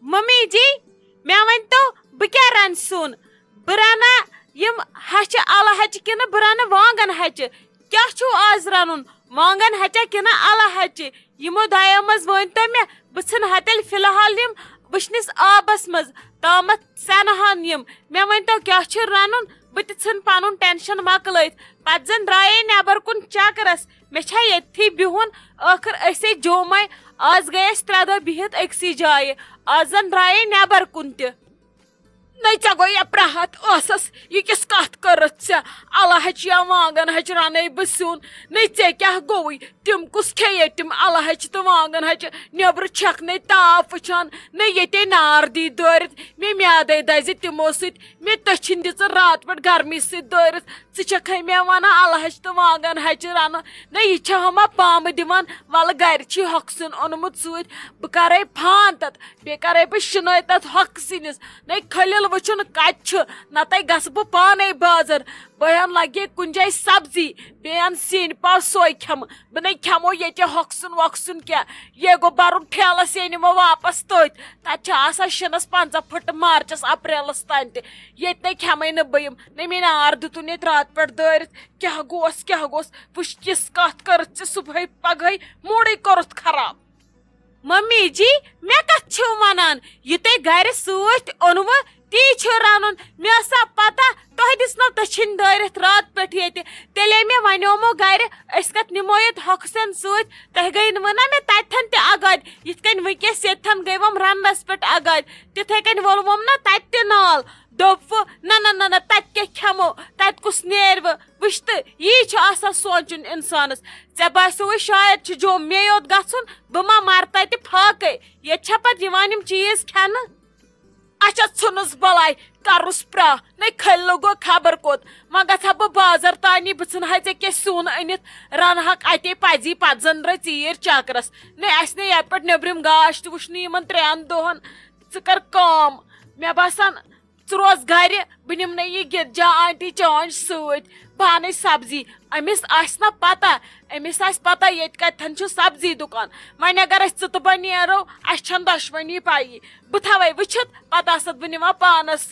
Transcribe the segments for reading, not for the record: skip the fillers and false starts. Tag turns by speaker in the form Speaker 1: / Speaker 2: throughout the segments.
Speaker 1: Mummy जी मे one तो बह क्या रन सुन बह रना यम हच अला हच कि बह रन वांगन हच क्या आज रन वांगन हचा कि अला हच यमो दयो मज वन तो मे बह हतेल फिलहाल यम वशनिस आबस मज तामत सनहान यम मे वन तो क्या रन बह तन पन टेंशन मकल पत जन द्राये नबर कुन चकरस मे ये बिहुन आखिर असे जोमे आज गए 3 दह बिहित अक्सी जाए आज जन द्राये नबर कुन नहीं चे गो ये प्रहत ये किस कत कर अला हच या वांगन हच रन बह सुन नहीं चे क्या गोई तिम कुस खे तिम अला हच तो वांगन हच नबर छक नहीं ताप वचान नहीं ये नार दी दौरत मे म्यादे दज तिमो मे तछिन दिच रात पे गर्मी सक मे वन अला हच तो वांगन हच रन नहीं यह हमा पाम दिवान वल गर हकसन ओनमुत सत बह करे फान तथ बे करे बह शनै तथ हक सिनिस नहीं खलिल वुन कत नत गस बह पाने बाजार बहन लगे कुन जाए सब्जी बेन सीन पाव सोई खम बह नहीं खमो ये हकसन वकसन क्या ये गो बरुन ठेलस ये निमो वापस तथा शिनस 50 फुट मार्चस अप्रैलस तान ये नहीं खमे न बहम नहीं मे नार दुतुन ये रात पे दौरत क्या गोस वुच किस कत कर सुबह पगह मूडे कोरुत खराब मम्मी जी मे कत वनान ये ते गर सत ओनव ती रन मे पता तुह दिसनो तछिन दौरत रात पे तेले मे वनोमो गर कत निमो ये हकसन सत तह गई वना मे तथन तगाद ये वस यन गई वम रनस पे आगाद तिथे कन वोलवम ना तत नाल दोप न तत क्या खमो तत कुस नेर वुच तो यह सोचन इंसानस ऐ बासो शायद जो मे योत गन बह मा मर तत फाके ये पे चीज खेन अच्छा नुस बलाई करुस प्रा नहीं खल लगो खबर कोत व गा बह बाजार तानी बह े क्या सून अनित रन हक अते पजी पे जन ीर चकरस नहीं ये पे नबरम गाश वुन 3 दोहन कर काम मे बासान रोज गर बह निम ये गिरजा आंटी चान सत बह अन सब्जी अमिस ना पता अमिस पता ये कतन सब्जी दुकान वन अगर तो बह नो अन दशवनी पाई बह थवे वुचित पता बह निमा पानस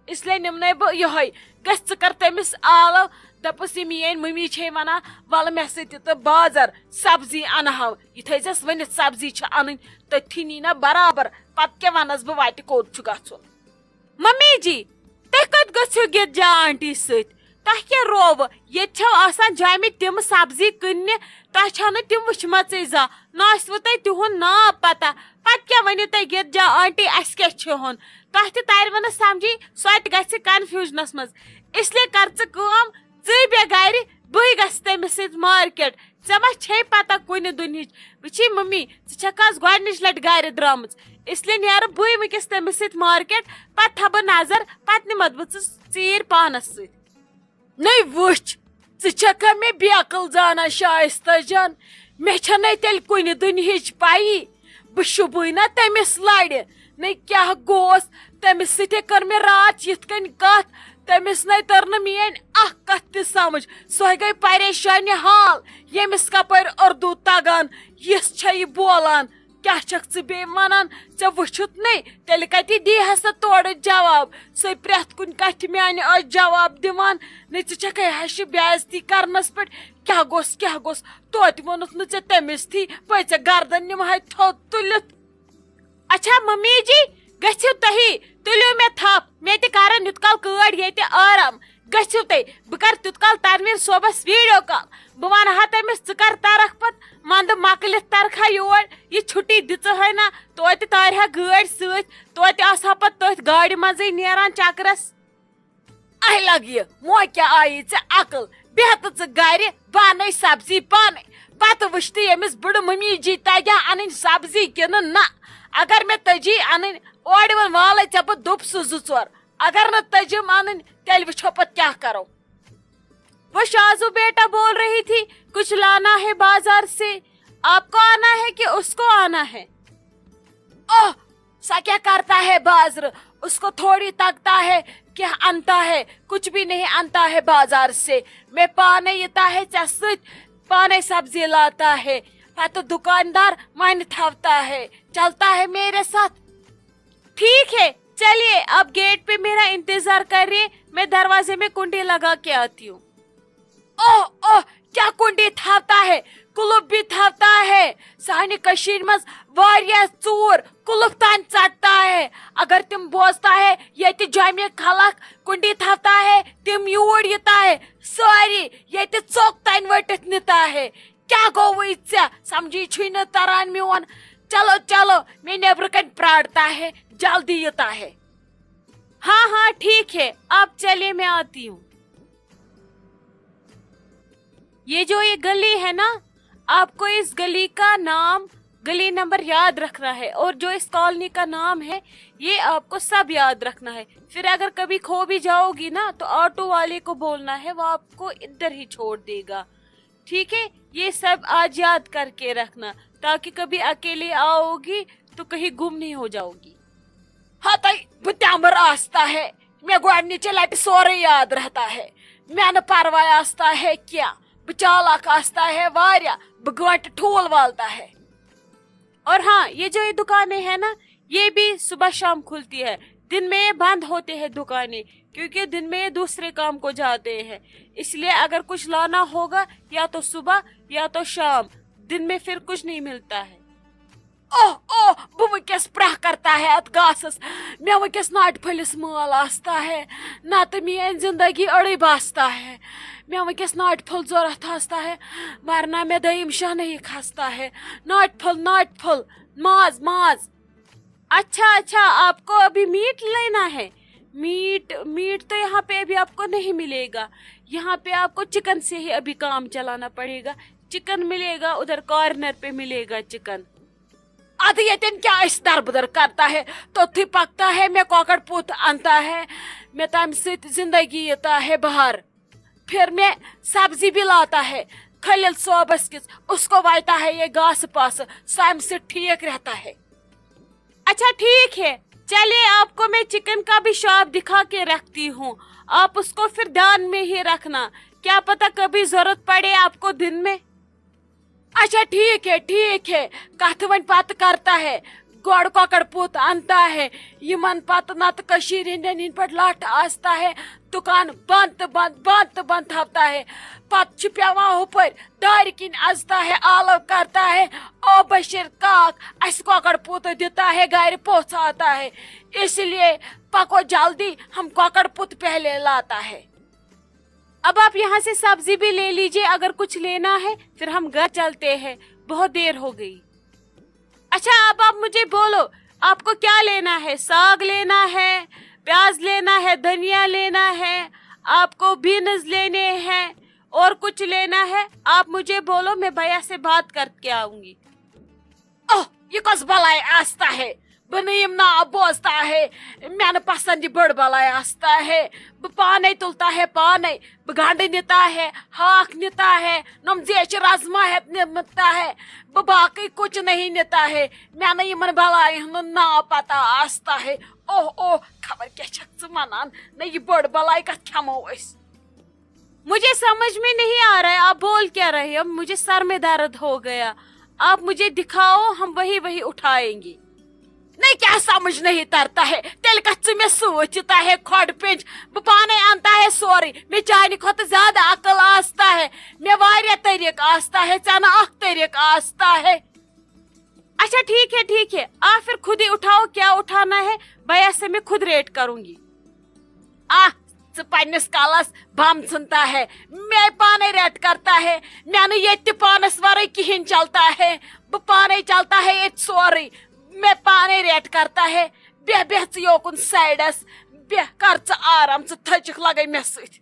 Speaker 1: इसलिए निमन बह ये कर तमिस आलो दपस मेन मम्मी वन वल मे सत बाजार सब्जी अनहो ये थस वन सब्जी अन तथी नी ना बराबर पत क्या वनस बह वत कोत गन मम्मी जी तुह कत गो गिरजा आंटी सत तह क्या रोव ये जामे तिम सब्जी कन तह तिम वुचम जा नू तुह तिहुन ना पता पत क्या वनु तुह गिरजा आंटी अस क्या होन तह तर समझी सो ग कन्फ्यूजनस मज इसलिए कर बे गर बह गस तमिस मार्केट ऐ मा छे पता कुन दुनिच वुची मम्मी आज गोडनिच लट गर द्राम इसलिए नीर बह वस तमिस मार्केट पे थ बह नजर पे निमत बह चीर पानस नहीं वुच मे बेकल जाना शाइस्ता जान मे तेल कुन दुनिच पाई बह शुबह ना तमिस लड़ नहीं क्या गोस तमिस कर मे रात यिथ कन कत तमिस न तर मेन कत समझ सह गई परेशानी हाल यमिस कपर उर्दू तगान यस बोलान क्या छक बे वनान ऐ वुचुत नहीं तेल कत दी हसा तोड़ जवाब सो प्रेथ कुन कथ मान जवाब दिवान नहीं े हश बेजती करनस पे क्या गोस तोत वोनुत न तमिस थी पे गर्दन निमह थोद तुलित अच्छा मम्मी जी गु तुही तुलो मे थप मे कर युत कल कड़ ये आराम गु तुह बह कर तुत कल तनवीर सोबस वीडियो कॉल बह वन हा तमिस कर तरख पत मंद मकलित तरखा योर ये छुट्टी दिच ना तोत तारहा गाड़ सत आसा पत तथ गाड़ मजे नेरान चकरस अह लग ये मो क्या आई अकल बेहत गर बन सब्जी पान पत वुच यमिस बुड़ मम्मी जी तजा अन सब्जी किन ना अगर मे तजी अन ओड वाल ऐ बह दुप सह 2 अगर न तजम अन तेल वो पत क्या करो। वो शाजू बेटा बोल रही थी कुछ लाना है बाजार से, आपको आना है कि उसको आना है? ओह सा क्या करता है बाजार, उसको थोड़ी तकता है क्या अंता है, कुछ भी नहीं अंता है बाजार से। मैं पाने येता है चसुत पाने सब्जी लाता है, तो दुकानदार मन थवता है, चलता है मेरे साथ। ठीक है, चलिए आप गेट पे मेरा इंतजार करिए, मैं दरवाजे में कुंडी लगा के आती हूँ। ओह ओह, क्या कुंडी थावता है, कुलुप भी थावता है। सानी कशीर मज वारिया चूर कुलुप तान चटता है। अगर तुम बोझता है ये जामे खलक कुंडी थावता है, तुम यूर यता है सारी ये चौक तान वटित निता है। क्या गो इच्छा समझी छी न तरान मोन। चलो चलो, मैं नेबर कन प्राड़ता है, जल्दी यता है। हाँ हाँ ठीक है, आप चलिए, मैं आती हूँ। ये जो ये गली है ना, आपको इस गली का नाम, गली नंबर याद रखना है, और जो इस कॉलोनी का नाम है ये आपको सब याद रखना है। फिर अगर कभी खो भी जाओगी ना तो ऑटो वाले को बोलना है, वो आपको इधर ही छोड़ देगा। ठीक है, ये सब आज याद करके रखना, ताकि कभी अकेले आओगी तो कहीं गुम नहीं हो जाओगी। हाँ ताई बुत्यामर आस्ता है, मैं गोडनिचे लट सोरे याद रहता है। मैंने परवाह आस्ता है क्या, चालाक आस्ता है वारिया, बगट ठोल वालता है। और हाँ, ये जो ये दुकानें है ना, ये भी सुबह शाम खुलती है। दिन में ये बंद होते हैं दुकानें, क्योंकि दिन में ये दूसरे काम को जाते हैं। इसलिए अगर कुछ लाना होगा या तो सुबह या तो शाम, दिन में फिर कुछ नहीं मिलता है। ओह ओह, बह वस प्रह करता है अत गासस, मे वस नाट फलिस माल आस्ता है, ना तो मेन जिंदगी अड़ी बास्ता है। मे वस नाट फल जरूरत आस्ता है, वरना मे दयम शाह नहीं खसता है। नाट फल माज माज। अच्छा अच्छा, आपको अभी मीट लेना है? मीट तो यहाँ पे अभी आपको नहीं मिलेगा। यहाँ पे आपको चिकन से ही अभी काम चलाना पड़ेगा। चिकन मिलेगा, उधर कॉर्नर पे मिलेगा चिकन। अद यन क्या दरबदर करता है, तो थी पकता है, मैं कॉकड़ पुत अंता है, मैं तम से जिंदगी यता है बाहर। फिर मैं सब्जी भी लाता है खलील सोबस किस, उसको वायता है ये घास पास, साम से ठीक रहता है। अच्छा ठीक है, चलिए आपको मैं चिकन का भी शॉप दिखा के रखती हूँ, आप उसको फिर ध्यान में ही रखना, क्या पता कभी जरूरत पड़े आपको दिन में। अच्छा ठीक है, कथ वन पत करता है, गोड़ ककड़ पुत अंता है, यमन पत नत कशीर हिंदन पे लठ आस्ता है, दुकान बंद थपता है, पत पेवान हुपर दार किन अजता है, आलव करता है, ओ बशीर काक अस ककड़ पुत देता है, घर पहुंचाता है। इसलिए पको जल्दी, हम ककड़ पुत पहले लाता है। अब आप यहाँ से सब्जी भी ले लीजिए, अगर कुछ लेना है, फिर हम घर चलते हैं, बहुत देर हो गई। अच्छा अब आप मुझे बोलो, आपको क्या लेना है? साग लेना है, प्याज लेना है, धनिया लेना है, आपको बीन्स लेने हैं, और कुछ लेना है? आप मुझे बोलो, मैं भैया से बात करके आऊंगी। ओह, ये कस बलाई आस्ता है, बनईम ना बोझता है, मैंने पसंद बड़ बलाई आस्ता है, पाने तुलता है, पाने गांड निता है, हाक निता है, नमजेश राजमा है निता है, बाकी कुछ नहीं निता है। मैंने यमन बलाई ना पता आस्ता है। ओह ओह, खबर क्या शख्स मनान नहीं, ये बड़ बलाई का खमो। मुझे समझ में नहीं आ रहा है आप बोल क्या रहे हो, मुझे सर में दर्द हो गया। आप मुझे दिखाओ, हम वही उठाएंगे। नहीं क्या समझ नहीं तरता है, तेल कच्चे में सोचता है, खोड़ पिंच पाने आंता है सोरी, मैं चाहने खुद ज्यादा अकल आस्ता है, मैं वारिया तरीक आस्ता है, चाना अख तरीक आस्ता है। अच्छा ठीक है, आप फिर खुद ही उठाओ, क्या उठाना है, भैया से मैं खुद रेट करूंगी। पन्नस कालस बम सुनता है, मैं पाने रेट करता है, मैंने ये पानस वारे किहिन चलता है, पाने चलता है ये सोरी, मैं पाने रेट करता है। बेह योकुन साइडस, बेह कर आराम से थचक लगे मे सत।